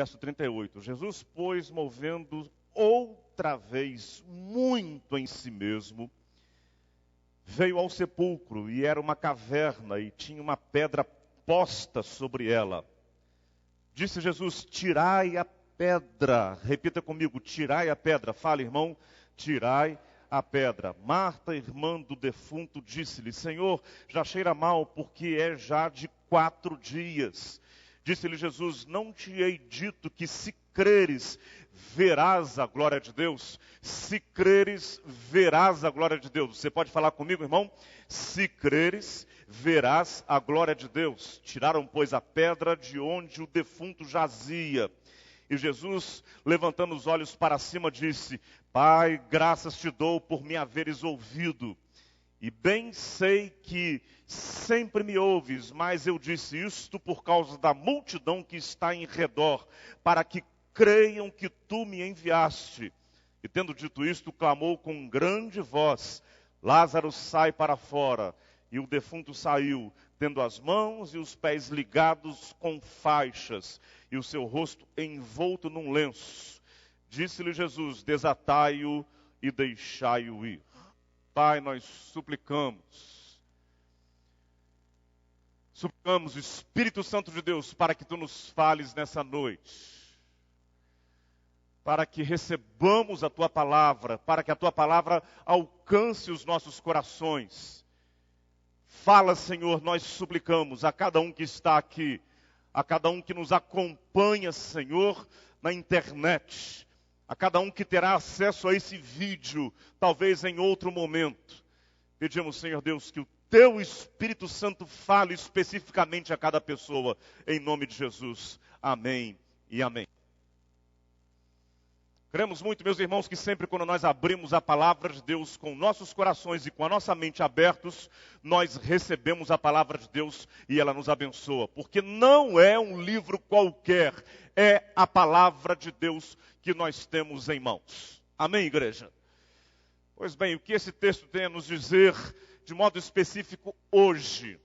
Verso 38. Jesus, pois, movendo outra vez muito em si mesmo, veio ao sepulcro, e era uma caverna, e tinha uma pedra posta sobre ela. Disse Jesus: tirai a pedra. Repita comigo: tirai a pedra. Fala, irmão: tirai a pedra. Marta, irmã do defunto, disse-lhe: Senhor, já cheira mal, porque é já de 4 dias. Disse-lhe Jesus: não te hei dito que se creres, verás a glória de Deus? Se creres, verás a glória de Deus. Você pode falar comigo, irmão? Se creres, verás a glória de Deus. Tiraram, pois, a pedra de onde o defunto jazia. E Jesus, levantando os olhos para cima, disse: Pai, graças te dou por me haveres ouvido. E bem sei que sempre me ouves, mas eu disse isto por causa da multidão que está em redor, para que creiam que tu me enviaste. E tendo dito isto, clamou com grande voz: Lázaro, sai para fora. E o defunto saiu, tendo as mãos e os pés ligados com faixas, e o seu rosto envolto num lenço. Disse-lhe Jesus: desatai-o e deixai-o ir. Pai, nós suplicamos, o Espírito Santo de Deus, para que tu nos fales nessa noite, para que recebamos a tua palavra, para que a tua palavra alcance os nossos corações. Fala, Senhor, nós suplicamos a cada um que está aqui, a cada um que nos acompanha, Senhor, na internet, a cada um que terá acesso a esse vídeo, talvez em outro momento. Pedimos, Senhor Deus, que o teu Espírito Santo fale especificamente a cada pessoa, em nome de Jesus. Amém e amém. Cremos muito, meus irmãos, que sempre quando nós abrimos a palavra de Deus com nossos corações e com a nossa mente abertos, nós recebemos a palavra de Deus e ela nos abençoa. Porque não é um livro qualquer, é a palavra de Deus que nós temos em mãos. Amém, igreja? Pois bem, o que esse texto tem a nos dizer de modo específico hoje?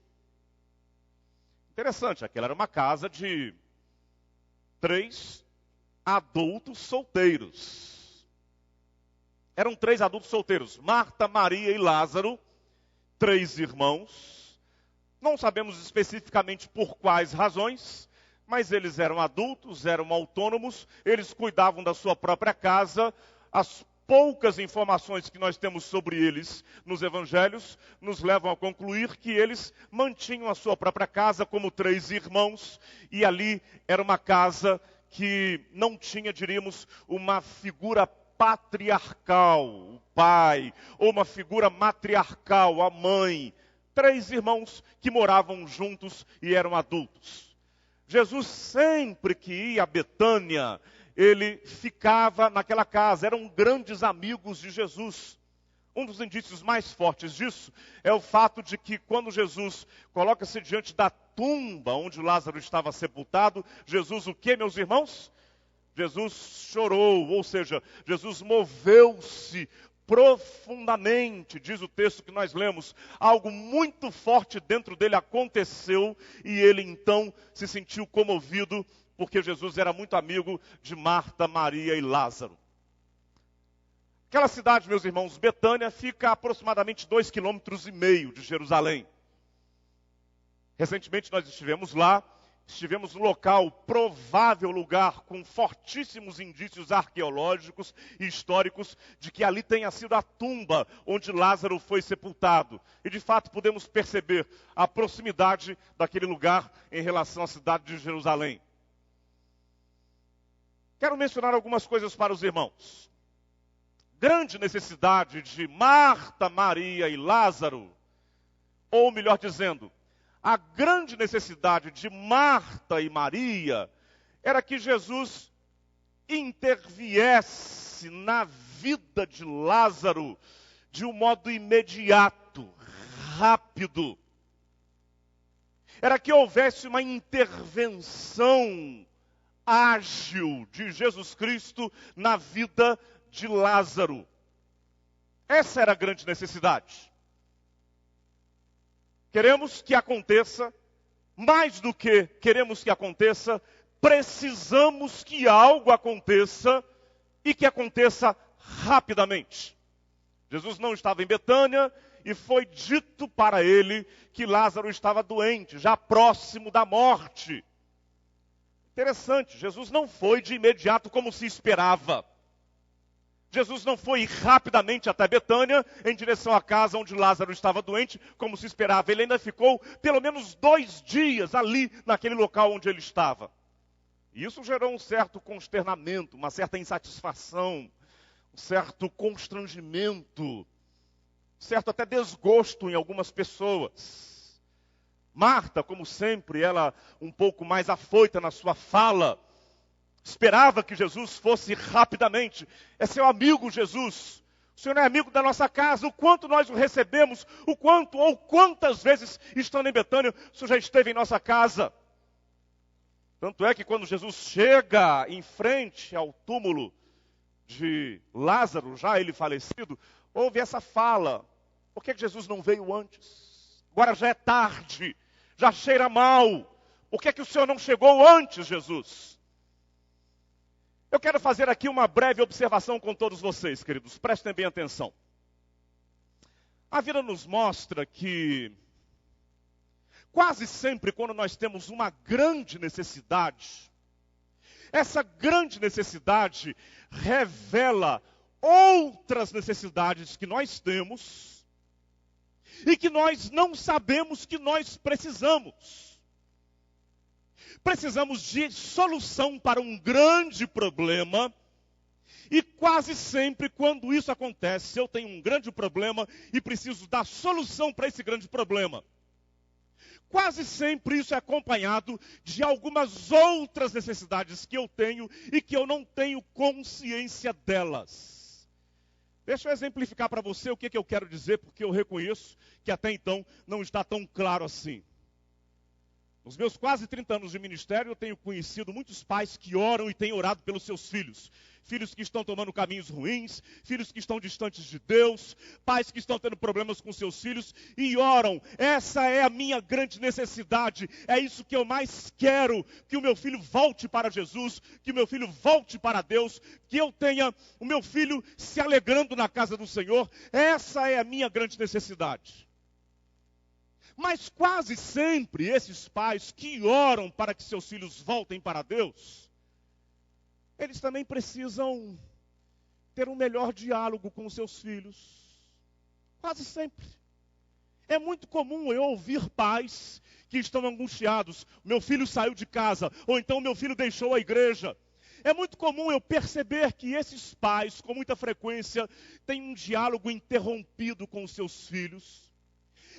Interessante, aquela era uma casa de 3 adultos solteiros. Eram 3 adultos solteiros: Marta, Maria e Lázaro, 3 irmãos. Não sabemos especificamente por quais razões, mas eles eram adultos, eram autônomos, eles cuidavam da sua própria casa. As poucas informações que nós temos sobre eles nos evangelhos nos levam a concluir que eles mantinham a sua própria casa como 3 irmãos, e ali era uma casa que não tinha, diríamos, uma figura patriarcal, o pai, ou uma figura matriarcal, a mãe. 3 irmãos que moravam juntos e eram adultos. Jesus, sempre que ia a Betânia, ele ficava naquela casa, eram grandes amigos de Jesus. Um dos indícios mais fortes disso é o fato de que quando Jesus coloca-se diante da tumba onde Lázaro estava sepultado, Jesus o quê, meus irmãos? Jesus chorou, ou seja, Jesus moveu-se profundamente, diz o texto que nós lemos. Algo muito forte dentro dele aconteceu e ele então se sentiu comovido, porque Jesus era muito amigo de Marta, Maria e Lázaro. Aquela cidade, meus irmãos, Betânia, fica a aproximadamente 2,5 quilômetros de Jerusalém. Recentemente nós estivemos lá, estivemos no local, provável lugar, com fortíssimos indícios arqueológicos e históricos de que ali tenha sido a tumba onde Lázaro foi sepultado. E de fato podemos perceber a proximidade daquele lugar em relação à cidade de Jerusalém. Quero mencionar algumas coisas para os irmãos. Grande necessidade de Marta, Maria e Lázaro, ou melhor dizendo, a grande necessidade de Marta e Maria era que Jesus interviesse na vida de Lázaro de um modo imediato, rápido. Era que houvesse uma intervenção ágil de Jesus Cristo na vida de Lázaro. Essa era a grande necessidade. Queremos que aconteça, mais do que queremos que aconteça, precisamos que algo aconteça e que aconteça rapidamente. Jesus não estava em Betânia e foi dito para ele que Lázaro estava doente, já próximo da morte. Interessante, Jesus não foi de imediato como se esperava. Jesus não foi rapidamente até Betânia, em direção à casa onde Lázaro estava doente, como se esperava. Ele ainda ficou pelo menos 2 dias ali, naquele local onde ele estava. E isso gerou um certo consternamento, uma certa insatisfação, um certo constrangimento, certo até desgosto em algumas pessoas. Marta, como sempre, ela um pouco mais afoita na sua fala, esperava que Jesus fosse rapidamente. É seu amigo Jesus. O Senhor é amigo da nossa casa. O quanto nós o recebemos, o quanto ou quantas vezes, estando em Betânia, o Senhor já esteve em nossa casa. Tanto é que quando Jesus chega em frente ao túmulo de Lázaro, já ele falecido, houve essa fala. Por que Jesus não veio antes? Agora já é tarde, já cheira mal. Por que o Senhor não chegou antes, Jesus? Eu quero fazer aqui uma breve observação com todos vocês, queridos. Prestem bem atenção. A vida nos mostra que quase sempre quando nós temos uma grande necessidade, essa grande necessidade revela outras necessidades que nós temos e que nós não sabemos que nós precisamos. Precisamos de solução para um grande problema e quase sempre quando isso acontece, eu tenho um grande problema e preciso dar solução para esse grande problema. Quase sempre isso é acompanhado de algumas outras necessidades que eu tenho e que eu não tenho consciência delas. Deixa eu exemplificar para você o que eu quero dizer, porque eu reconheço que até então não está tão claro assim. Nos meus quase 30 anos de ministério, eu tenho conhecido muitos pais que oram e têm orado pelos seus filhos. Filhos que estão tomando caminhos ruins, filhos que estão distantes de Deus, pais que estão tendo problemas com seus filhos e oram. Essa é a minha grande necessidade, é isso que eu mais quero, que o meu filho volte para Jesus, que o meu filho volte para Deus, que eu tenha o meu filho se alegrando na casa do Senhor. Essa é a minha grande necessidade. Mas quase sempre esses pais que oram para que seus filhos voltem para Deus, eles também precisam ter um melhor diálogo com seus filhos. Quase sempre. É muito comum eu ouvir pais que estão angustiados. Meu filho saiu de casa, ou então meu filho deixou a igreja. É muito comum eu perceber que esses pais, com muita frequência, têm um diálogo interrompido com os seus filhos.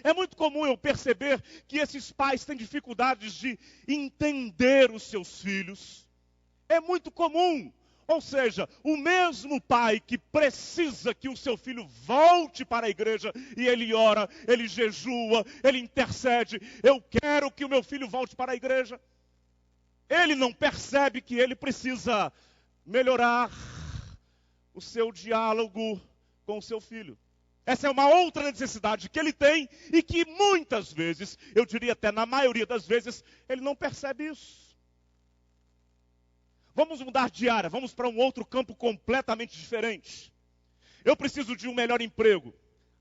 É muito comum eu perceber que esses pais têm dificuldades de entender os seus filhos. É muito comum, ou seja, o mesmo pai que precisa que o seu filho volte para a igreja e ele ora, ele jejua, ele intercede. Eu quero que o meu filho volte para a igreja. Ele não percebe que ele precisa melhorar o seu diálogo com o seu filho. Essa é uma outra necessidade que ele tem e que muitas vezes, eu diria até na maioria das vezes, ele não percebe isso. Vamos mudar de área, vamos para um outro campo completamente diferente. Eu preciso de um melhor emprego.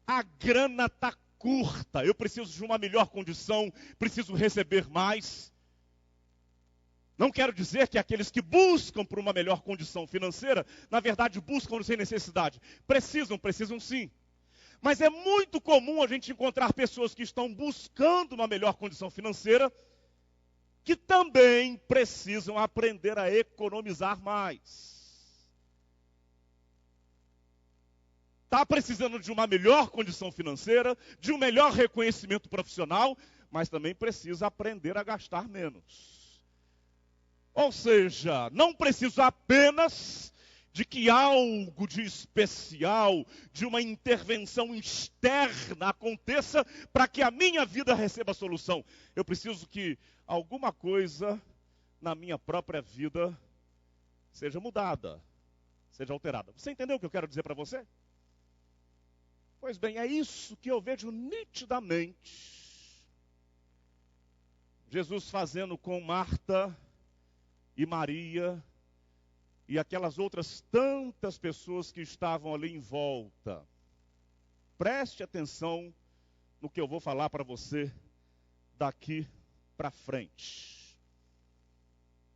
A grana está curta, eu preciso de uma melhor condição, preciso receber mais. Não quero dizer que aqueles que buscam por uma melhor condição financeira, na verdade buscam sem necessidade. Precisam sim. Mas é muito comum a gente encontrar pessoas que estão buscando uma melhor condição financeira, que também precisam aprender a economizar mais. Está precisando de uma melhor condição financeira, de um melhor reconhecimento profissional, mas também precisa aprender a gastar menos. Ou seja, não preciso apenas de que algo de especial, de uma intervenção externa aconteça para que a minha vida receba solução. Eu preciso que alguma coisa na minha própria vida seja mudada, seja alterada. Você entendeu o que eu quero dizer para você? Pois bem, é isso que eu vejo nitidamente Jesus fazendo com Marta e Maria e aquelas outras tantas pessoas que estavam ali em volta. Preste atenção no que eu vou falar para você daqui para frente.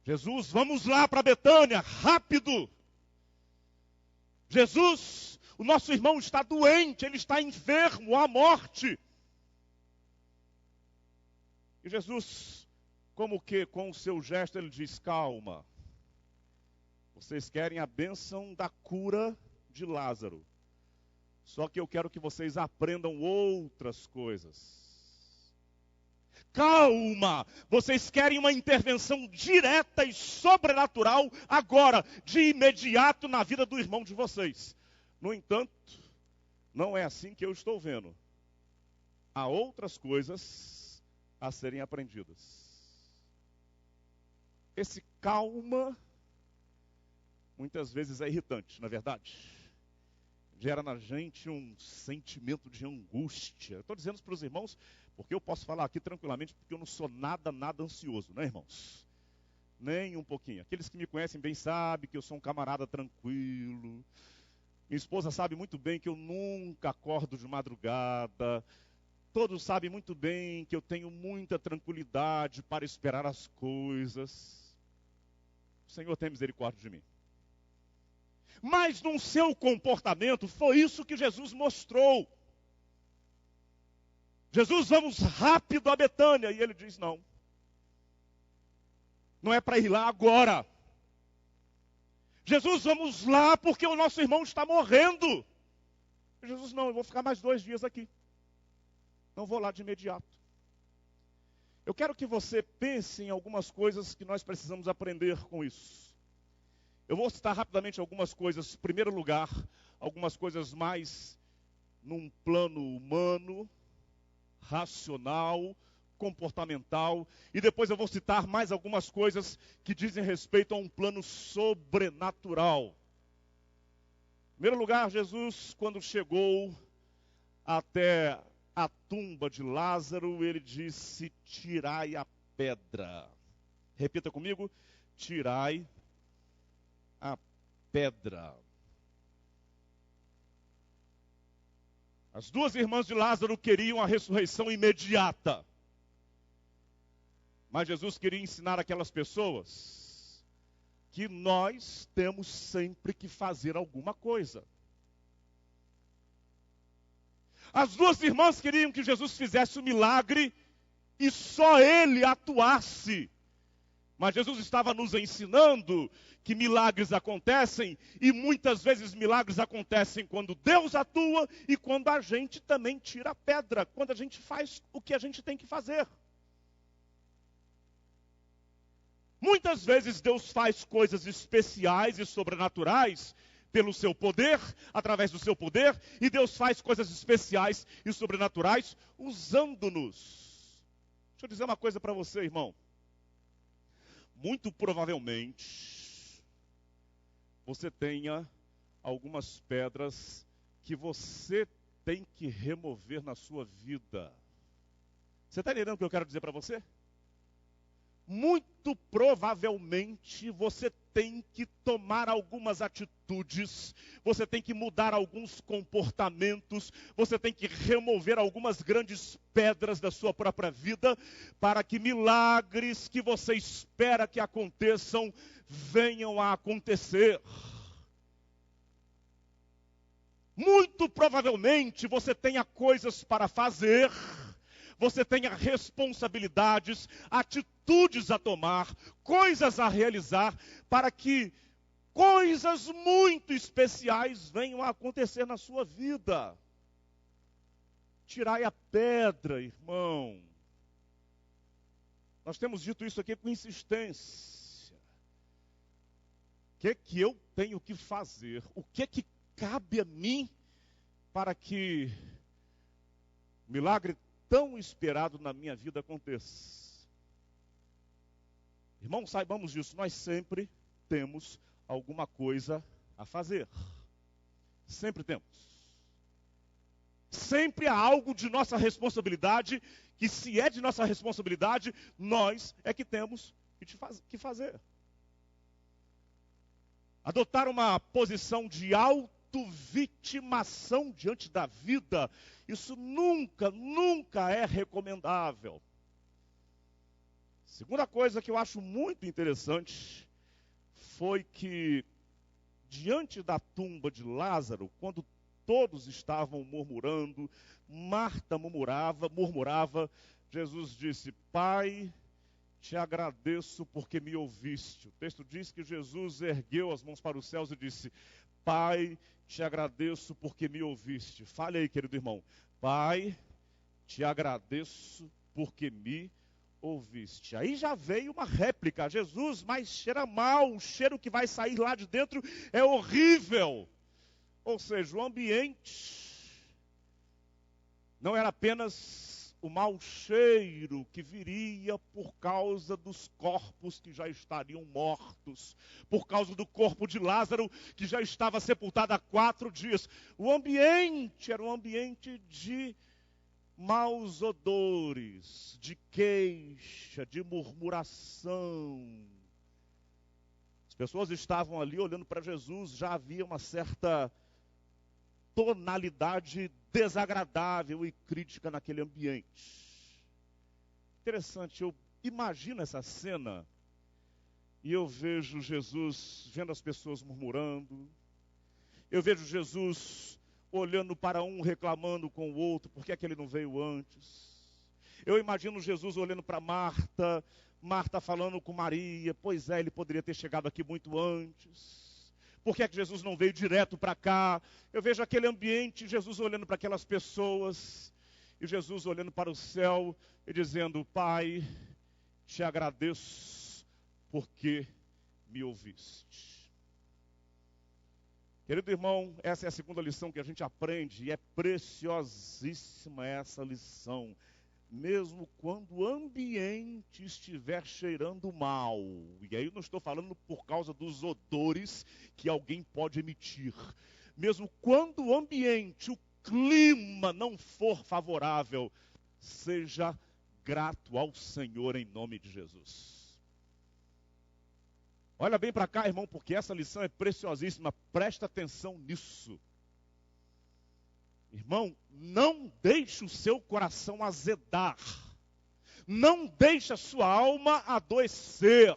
Jesus, vamos lá para Betânia, rápido. Jesus, o nosso irmão está doente, ele está enfermo, à morte. E Jesus, como que com o seu gesto, ele diz: calma. Vocês querem a bênção da cura de Lázaro. Só que eu quero que vocês aprendam outras coisas. Calma! Vocês querem uma intervenção direta e sobrenatural agora, de imediato na vida do irmão de vocês. No entanto, não é assim que eu estou vendo. Há outras coisas a serem aprendidas. Esse calma, muitas vezes é irritante, não é verdade? Gera na gente um sentimento de angústia. Eu estou dizendo isso para os irmãos, porque eu posso falar aqui tranquilamente, porque eu não sou nada ansioso, né, irmãos? Nem um pouquinho. Aqueles que me conhecem bem sabem que eu sou um camarada tranquilo. Minha esposa sabe muito bem que eu nunca acordo de madrugada. Todos sabem muito bem que eu tenho muita tranquilidade para esperar as coisas. O Senhor tem misericórdia de mim. Mas no seu comportamento foi isso que Jesus mostrou. Jesus, vamos rápido a Betânia. E ele diz: não. Não é para ir lá agora. Jesus, vamos lá porque o nosso irmão está morrendo. Jesus, não, eu vou ficar mais 2 dias aqui. Não vou lá de imediato. Eu quero que você pense em algumas coisas que nós precisamos aprender com isso. Eu vou citar rapidamente algumas coisas. Em primeiro lugar, algumas coisas mais num plano humano, racional, comportamental. E depois eu vou citar mais algumas coisas que dizem respeito a um plano sobrenatural. Em primeiro lugar, Jesus, quando chegou até a tumba de Lázaro, ele disse: tirai a pedra. Repita comigo: tirai a pedra. As 2 irmãs de Lázaro queriam a ressurreição imediata. Mas Jesus queria ensinar aquelas pessoas que nós temos sempre que fazer alguma coisa. As 2 irmãs queriam que Jesus fizesse o milagre e só ele atuasse. Mas Jesus estava nos ensinando que milagres acontecem, e muitas vezes milagres acontecem quando Deus atua e quando a gente também tira a pedra, quando a gente faz o que a gente tem que fazer. Muitas vezes Deus faz coisas especiais e sobrenaturais pelo seu poder, através do seu poder, e Deus faz coisas especiais e sobrenaturais usando-nos. Deixa eu dizer uma coisa para você, irmão. Muito provavelmente você tenha algumas pedras que você tem que remover na sua vida. Você está entendendo o que eu quero dizer para você? Muito provavelmente você tem que tomar algumas atitudes, você tem que mudar alguns comportamentos, você tem que remover algumas grandes pedras da sua própria vida, para que milagres que você espera que aconteçam, venham a acontecer. Muito provavelmente você tenha coisas para fazer, você tenha responsabilidades, atitudes a tomar, coisas a realizar, para que coisas muito especiais venham a acontecer na sua vida. Tirai a pedra, irmão. Nós temos dito isso aqui com insistência. O que eu tenho que fazer? O que cabe a mim para que o milagre tão esperado na minha vida aconteça? Irmãos, saibamos disso, nós sempre temos alguma coisa a fazer. Sempre temos. Sempre há algo de nossa responsabilidade, que se é de nossa responsabilidade, nós é que temos que fazer. adotar uma posição de autovitimação diante da vida, isso nunca é recomendável. Segunda coisa que eu acho muito interessante foi que, diante da tumba de Lázaro, quando todos estavam murmurando, Marta murmurava, Jesus disse: Pai, te agradeço porque me ouviste. O texto diz que Jesus ergueu as mãos para os céus e disse: Pai, te agradeço porque me ouviste. Fale aí, querido irmão. Pai, te agradeço porque me ouviste. Aí já veio uma réplica. Jesus, mas cheira mal, o cheiro que vai sair lá de dentro é horrível. Ou seja, o ambiente não era apenas o mau cheiro que viria por causa dos corpos que já estariam mortos, por causa do corpo de Lázaro que já estava sepultado há 4 dias. O ambiente era um ambiente de maus odores, de queixa, de murmuração. As pessoas estavam ali olhando para Jesus, já havia uma certa tonalidade desagradável e crítica naquele ambiente. Interessante, eu imagino essa cena e eu vejo Jesus vendo as pessoas murmurando, eu vejo Jesus olhando para um, reclamando com o outro, por que é que ele não veio antes? Eu imagino Jesus olhando para Marta, Marta falando com Maria, pois é, ele poderia ter chegado aqui muito antes. Por que é que Jesus não veio direto para cá? Eu vejo aquele ambiente, Jesus olhando para aquelas pessoas, e Jesus olhando para o céu e dizendo: Pai, te agradeço porque me ouviste. Querido irmão, essa é a segunda lição que a gente aprende, e é preciosíssima essa lição. Mesmo quando o ambiente estiver cheirando mal, e aí eu não estou falando por causa dos odores que alguém pode emitir, mesmo quando o ambiente, o clima não for favorável, seja grato ao Senhor em nome de Jesus. Olha bem para cá, irmão, porque essa lição é preciosíssima, presta atenção nisso. Irmão, não deixe o seu coração azedar. Não deixe a sua alma adoecer.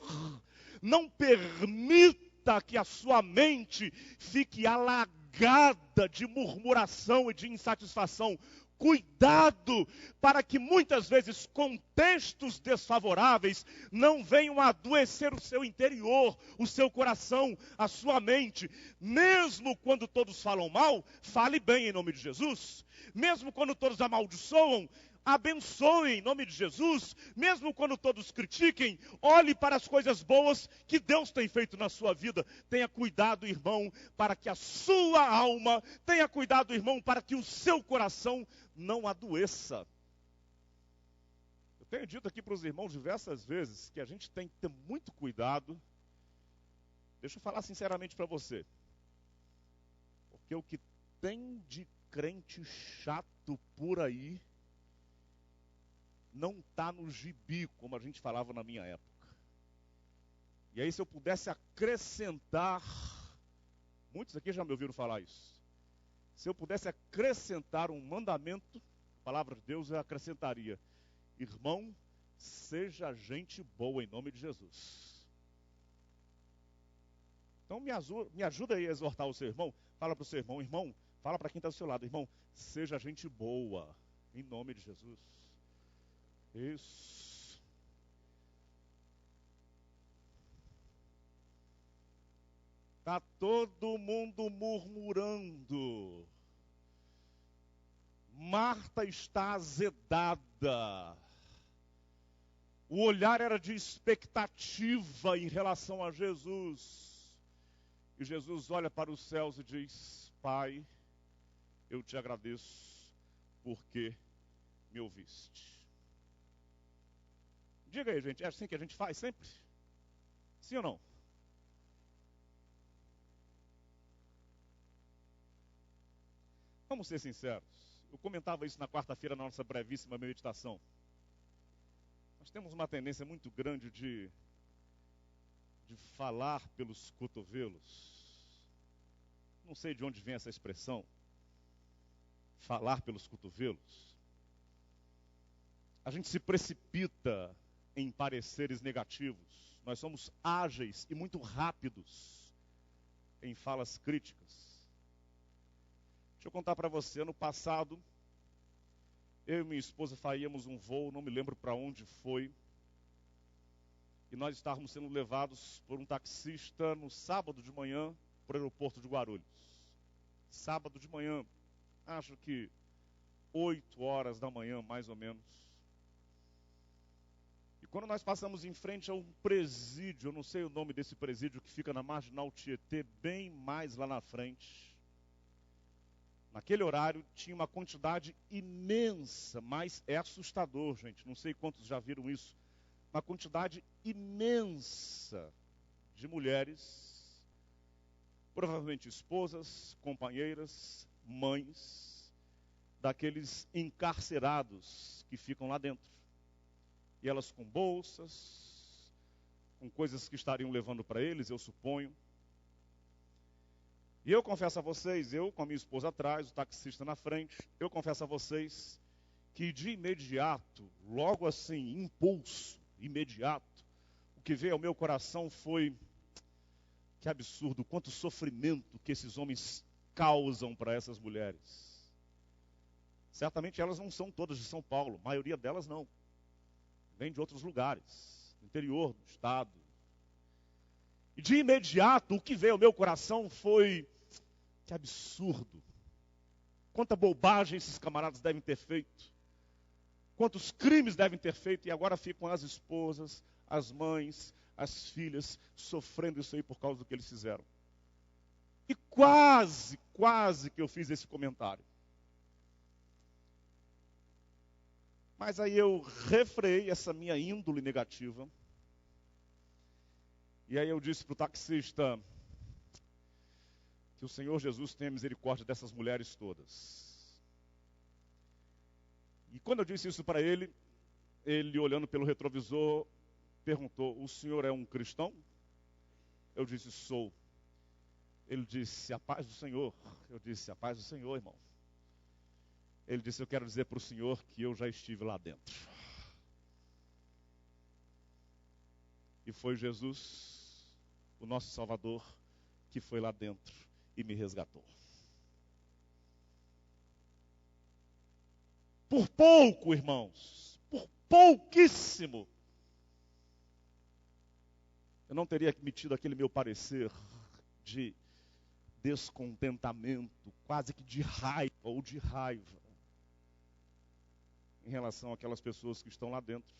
Não permita que a sua mente fique alagada de murmuração e de insatisfação. Cuidado para que muitas vezes contextos desfavoráveis não venham a adoecer o seu interior, o seu coração, a sua mente. Mesmo quando todos falam mal, fale bem em nome de Jesus. Mesmo quando todos amaldiçoam, abençoe em nome de Jesus. Mesmo quando todos critiquem, olhe para as coisas boas que Deus tem feito na sua vida. Tenha cuidado, irmão, para que a sua alma, tenha cuidado, irmão, para que o seu coração não adoeça. Eu tenho dito aqui para os irmãos diversas vezes que a gente tem que ter muito cuidado. Deixa eu falar sinceramente para você. Porque o que tem de crente chato por aí não está no gibi, como a gente falava na minha época. E aí, se eu pudesse acrescentar, muitos aqui já me ouviram falar isso. Se eu pudesse acrescentar um mandamento, a palavra de Deus, eu acrescentaria: irmão, seja gente boa em nome de Jesus. Então me ajuda aí a exortar o seu irmão. Fala para o seu irmão: irmão, fala para quem está do seu lado: irmão, seja gente boa em nome de Jesus. Isso. Está todo mundo murmurando. Marta está azedada. O olhar era de expectativa em relação a Jesus. E Jesus olha para os céus e diz: Pai, eu te agradeço porque me ouviste. Diga aí, gente, é assim que a gente faz sempre? Sim ou não? Vamos ser sinceros. Eu comentava isso na quarta-feira na nossa brevíssima meditação. Nós temos uma tendência muito grande de de falar pelos cotovelos. Não sei de onde vem essa expressão, falar pelos cotovelos. A gente se precipita em pareceres negativos. Nós somos ágeis e muito rápidos em falas críticas. Deixa eu contar para você, ano passado, eu e minha esposa faríamos um voo, não me lembro para onde foi, e nós estávamos sendo levados por um taxista no sábado de manhã para o aeroporto de Guarulhos. Sábado de manhã, acho que 8 horas da manhã, mais ou menos. E quando nós passamos em frente a um presídio, eu não sei o nome desse presídio que fica na Marginal Tietê, bem mais lá na frente. Naquele horário tinha uma quantidade imensa, mas é assustador, gente. Não sei quantos já viram isso. Uma quantidade imensa de mulheres, provavelmente esposas, companheiras, mães, daqueles encarcerados que ficam lá dentro. E elas com bolsas, com coisas que estariam levando para eles, eu suponho. E eu confesso a vocês, eu com a minha esposa atrás, o taxista na frente, eu confesso a vocês que de imediato, logo assim, impulso, imediato, o que veio ao meu coração foi, que absurdo, quanto sofrimento que esses homens causam para essas mulheres. Certamente elas não são todas de São Paulo, a maioria delas não. Vem de outros lugares, do interior do estado. E de imediato, o que veio ao meu coração foi, que absurdo. Quanta bobagem esses camaradas devem ter feito. Quantos crimes devem ter feito. E agora ficam as esposas, as mães, as filhas, sofrendo isso aí por causa do que eles fizeram. E quase que eu fiz esse comentário. Mas aí eu refreiei essa minha índole negativa. E aí eu disse para o taxista que o Senhor Jesus tenha misericórdia dessas mulheres todas. E quando eu disse isso para ele, ele olhando pelo retrovisor, perguntou: o senhor é um cristão? Eu disse: sou. Ele disse: a paz do Senhor. Eu disse: a paz do Senhor, irmão. Ele disse: eu quero dizer para o senhor que eu já estive lá dentro. E foi Jesus, o nosso Salvador, que foi lá dentro e me resgatou. Por pouco, irmãos, por pouquíssimo, eu não teria emitido aquele meu parecer de descontentamento, quase que de raiva ou de raiva, em relação àquelas pessoas que estão lá dentro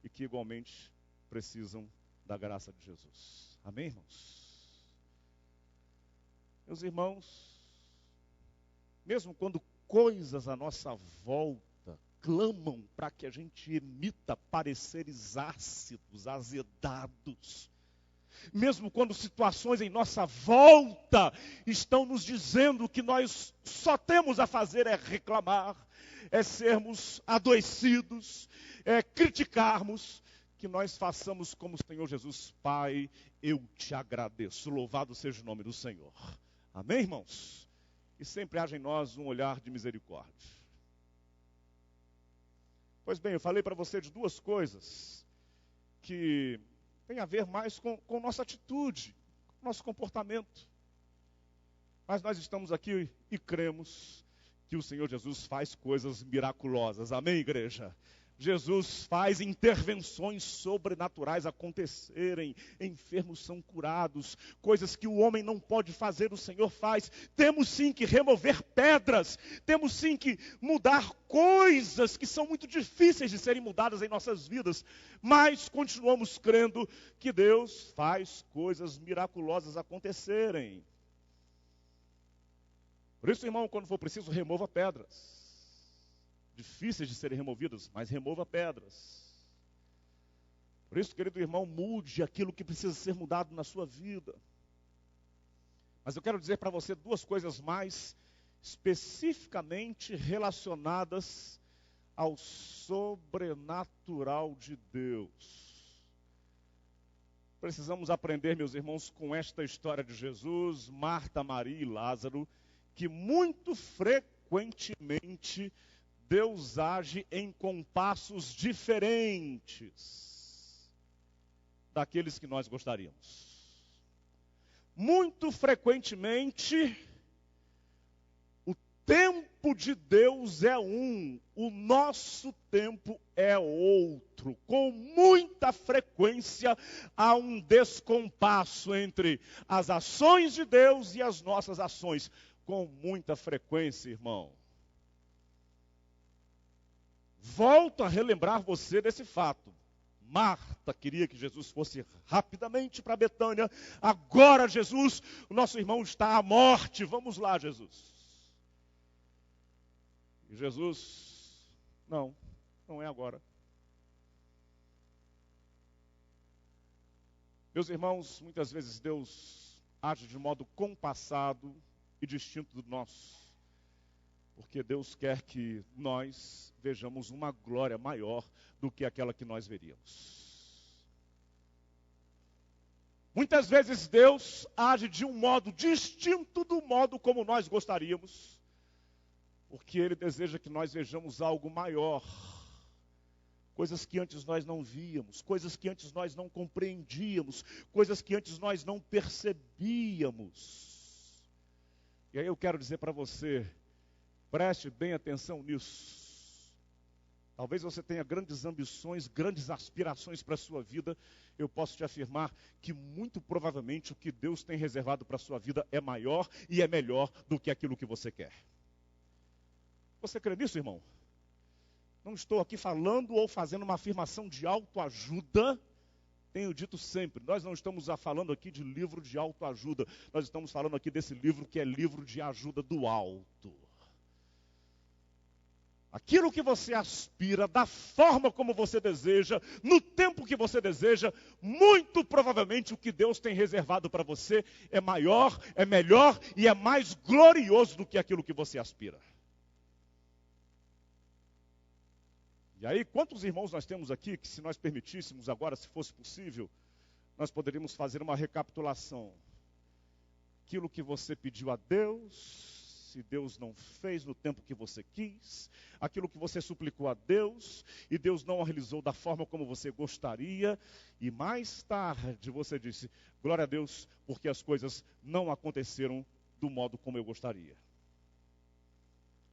e que igualmente precisam da graça de Jesus. Amém, irmãos? Meus irmãos, mesmo quando coisas à nossa volta clamam para que a gente emita pareceres ácidos, azedados, mesmo quando situações em nossa volta estão nos dizendo que nós só temos a fazer é reclamar, é sermos adoecidos, é criticarmos, que nós façamos como o Senhor Jesus: Pai, eu te agradeço, louvado seja o nome do Senhor. Amém, irmãos? E sempre haja em nós um olhar de misericórdia. Pois bem, eu falei para você de duas coisas que tem a ver mais com nossa atitude, com nosso comportamento. Mas nós estamos aqui e cremos que o Senhor Jesus faz coisas miraculosas. Amém, igreja? Jesus faz intervenções sobrenaturais acontecerem, enfermos são curados, coisas que o homem não pode fazer, o Senhor faz. Temos sim que remover pedras, temos sim que mudar coisas que são muito difíceis de serem mudadas em nossas vidas, mas continuamos crendo que Deus faz coisas miraculosas acontecerem. Por isso, irmão, quando for preciso, remova pedras. Difíceis de serem removidas, mas remova pedras. Por isso, querido irmão, mude aquilo que precisa ser mudado na sua vida. Mas eu quero dizer para você duas coisas mais especificamente relacionadas ao sobrenatural de Deus. precisamos aprender, meus irmãos, com esta história de Jesus, Marta, Maria e Lázaro, que muito frequentemente Deus age em compassos diferentes daqueles que nós gostaríamos. Muito frequentemente, o tempo de Deus é um, o nosso tempo é outro. Com muita frequência, há um descompasso entre as ações de Deus e as nossas ações. Com muita frequência, irmão. Volto a relembrar você desse fato. Marta queria que Jesus fosse rapidamente para Betânia. Agora, Jesus, o nosso irmão está à morte. Vamos lá, Jesus. E Jesus, não é agora. Meus irmãos, muitas vezes Deus age de modo compassado e distinto do nosso. Porque Deus quer que nós vejamos uma glória maior do que aquela que nós veríamos. Muitas vezes Deus age de um modo distinto do modo como nós gostaríamos, porque Ele deseja que nós vejamos algo maior, coisas que antes nós não víamos, coisas que antes nós não compreendíamos, coisas que antes nós não percebíamos. E aí eu quero dizer para você, preste bem atenção nisso. Talvez você tenha grandes ambições, grandes aspirações para a sua vida. Eu posso te afirmar que muito provavelmente o que Deus tem reservado para a sua vida é maior e é melhor do que aquilo que você quer. Você crê nisso, irmão? Não estou aqui falando ou fazendo uma afirmação de autoajuda. Tenho dito sempre, nós não estamos falando aqui de livro de autoajuda. Nós estamos falando aqui desse livro que é livro de ajuda do alto. Aquilo que você aspira, da forma como você deseja, no tempo que você deseja, muito provavelmente o que Deus tem reservado para você é maior, é melhor e é mais glorioso do que aquilo que você aspira. E aí, quantos irmãos nós temos aqui que, se nós permitíssemos agora, se fosse possível, nós poderíamos fazer uma recapitulação. Aquilo que você pediu a Deus, se Deus não fez no tempo que você quis, aquilo que você suplicou a Deus, e Deus não realizou da forma como você gostaria, e mais tarde você disse, glória a Deus, porque as coisas não aconteceram do modo como eu gostaria.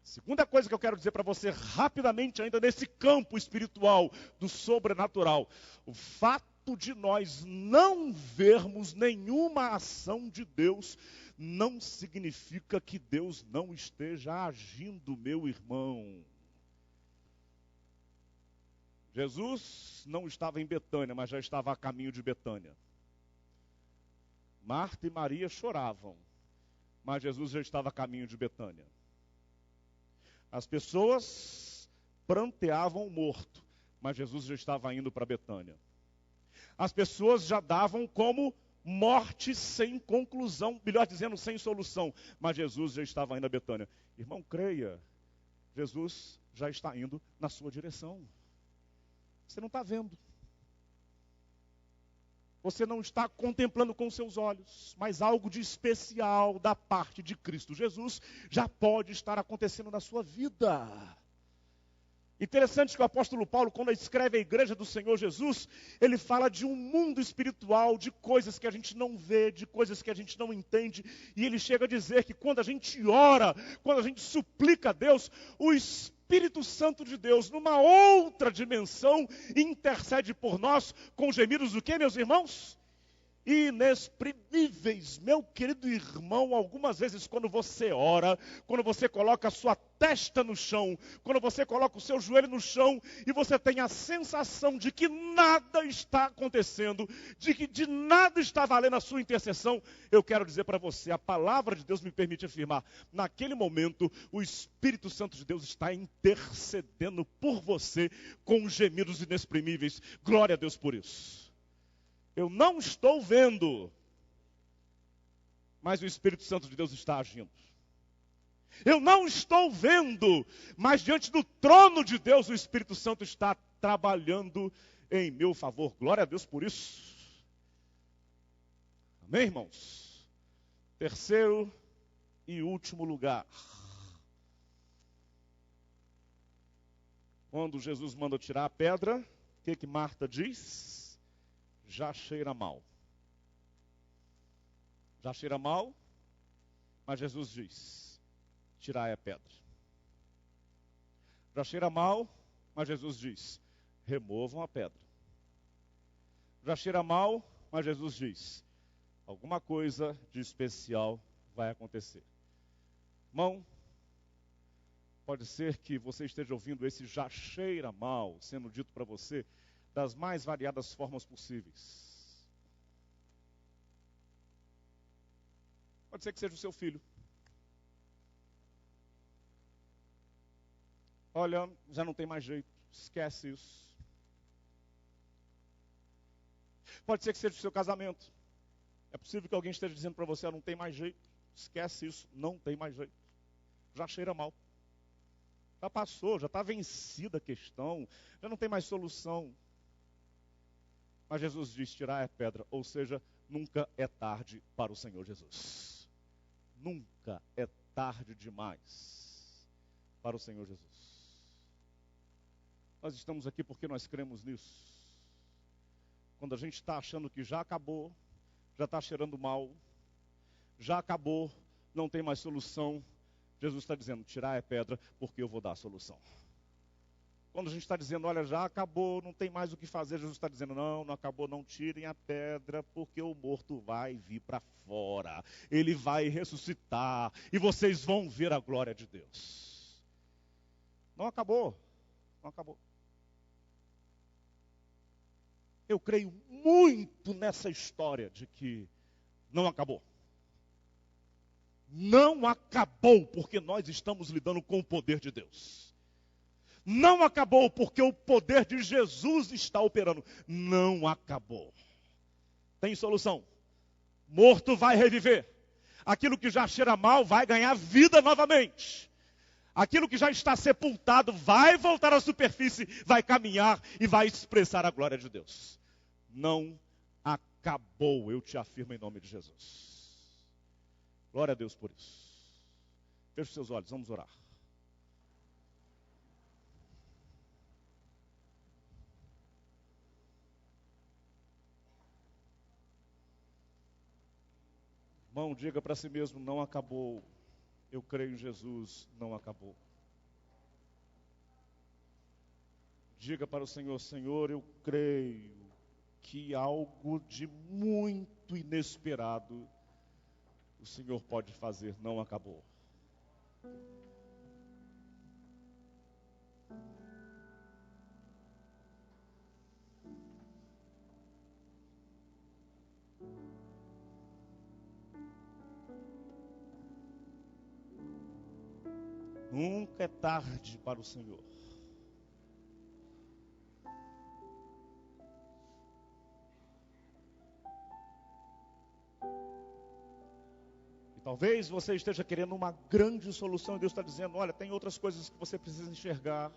Segunda coisa que eu quero dizer para você rapidamente ainda nesse campo espiritual do sobrenatural. O fato de nós não vermos nenhuma ação de Deus não significa que Deus não esteja agindo, meu irmão. Jesus não estava em Betânia, mas já estava a caminho de Betânia. Marta e Maria choravam, mas Jesus já estava a caminho de Betânia. As pessoas pranteavam o morto, mas Jesus já estava indo para Betânia. As pessoas já davam como morte sem conclusão, melhor dizendo, sem solução, mas Jesus já estava indo a Betânia. Irmão, creia, Jesus já está indo na sua direção. Você não está vendo. Você não está contemplando com seus olhos, mas algo de especial da parte de Cristo Jesus já pode estar acontecendo na sua vida. Interessante que o apóstolo Paulo, quando escreve a igreja do Senhor Jesus, ele fala de um mundo espiritual, de coisas que a gente não vê, de coisas que a gente não entende, e ele chega a dizer que quando a gente ora, quando a gente suplica a Deus, o Espírito Santo de Deus, numa outra dimensão, intercede por nós com gemidos do quê, meus irmãos? Inexprimíveis. Meu querido irmão, algumas vezes quando você ora, quando você coloca a sua testa no chão, quando você coloca o seu joelho no chão e você tem a sensação de que nada está acontecendo, de que de nada está valendo a sua intercessão, eu quero dizer para você, a palavra de Deus me permite afirmar, naquele momento o Espírito Santo de Deus está intercedendo por você com gemidos inexprimíveis. Glória a Deus por isso. Eu não estou vendo, mas o Espírito Santo de Deus está agindo. Eu não estou vendo, mas diante do trono de Deus o Espírito Santo está trabalhando em meu favor. Glória a Deus por isso. Amém, irmãos? Terceiro e último lugar. Quando Jesus manda tirar a pedra, o que Marta diz? Já cheira mal. Já cheira mal, mas Jesus diz, tirai a pedra. Já cheira mal, mas Jesus diz, removam a pedra. Já cheira mal, mas Jesus diz, alguma coisa de especial vai acontecer. Irmão, pode ser que você esteja ouvindo esse já cheira mal sendo dito para você das mais variadas formas possíveis. Pode ser que seja o seu filho. Olha, já não tem mais jeito, esquece isso. Pode ser que seja o seu casamento. É possível que alguém esteja dizendo para você, não tem mais jeito, esquece isso, não tem mais jeito. Já cheira mal. Já passou, já está vencida a questão, já não tem mais solução. Mas Jesus diz, tirar a pedra, ou seja, nunca é tarde para o Senhor Jesus. Nunca é tarde demais para o Senhor Jesus. Nós estamos aqui porque nós cremos nisso. Quando a gente está achando que já acabou, já está cheirando mal, já acabou, não tem mais solução, Jesus está dizendo, tirar a pedra, porque eu vou dar a solução. Quando a gente está dizendo, olha, já acabou, não tem mais o que fazer, Jesus está dizendo, não acabou, não tirem a pedra, porque o morto vai vir para fora. Ele vai ressuscitar, e vocês vão ver a glória de Deus. Não acabou, não acabou. Eu creio muito nessa história de que não acabou. Não acabou, porque nós estamos lidando com o poder de Deus. Não acabou, porque o poder de Jesus está operando. Não acabou. Tem solução. Morto vai reviver. Aquilo que já cheira mal vai ganhar vida novamente. Aquilo que já está sepultado vai voltar à superfície, vai caminhar e vai expressar a glória de Deus. Não acabou, eu te afirmo em nome de Jesus. Glória a Deus por isso. Feche os seus olhos, vamos orar. Irmão, diga para si mesmo, não acabou. Eu creio em Jesus, não acabou. Diga para o Senhor, Senhor, eu creio que algo de muito inesperado o Senhor pode fazer, não acabou. Nunca é tarde para o Senhor. E talvez você esteja querendo uma grande solução e Deus está dizendo, olha, tem outras coisas que você precisa enxergar,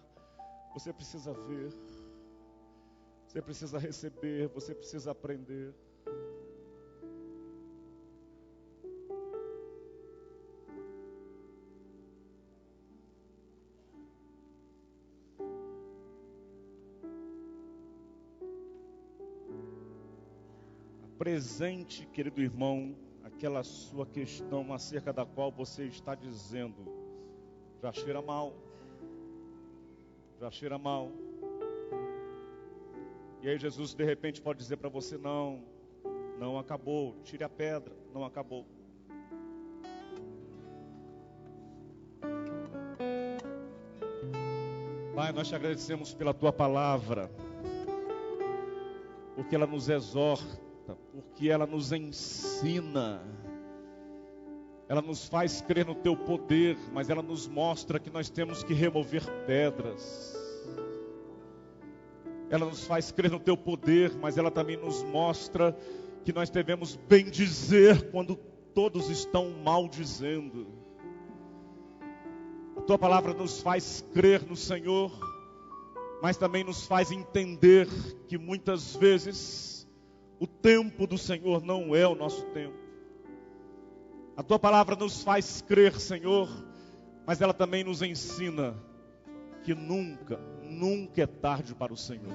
você precisa ver, você precisa receber, você precisa aprender. Presente, querido irmão, aquela sua questão acerca da qual você está dizendo, já cheira mal, já cheira mal. E aí Jesus de repente pode dizer para você, não acabou, tire a pedra, não acabou. Pai, nós te agradecemos pela tua palavra, porque ela nos exorta, porque ela nos ensina, ela nos faz crer no teu poder, mas ela nos mostra que nós temos que remover pedras. Ela nos faz crer no teu poder, mas ela também nos mostra que nós devemos bendizer quando todos estão maldizendo. A tua palavra nos faz crer no Senhor, mas também nos faz entender que muitas vezes O tempo do Senhor não é o nosso tempo. A tua palavra nos faz crer, Senhor, mas ela também nos ensina que nunca é tarde para o Senhor.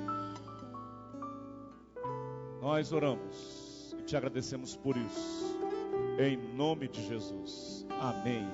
Nós oramos e te agradecemos por isso. Em nome de Jesus. Amém.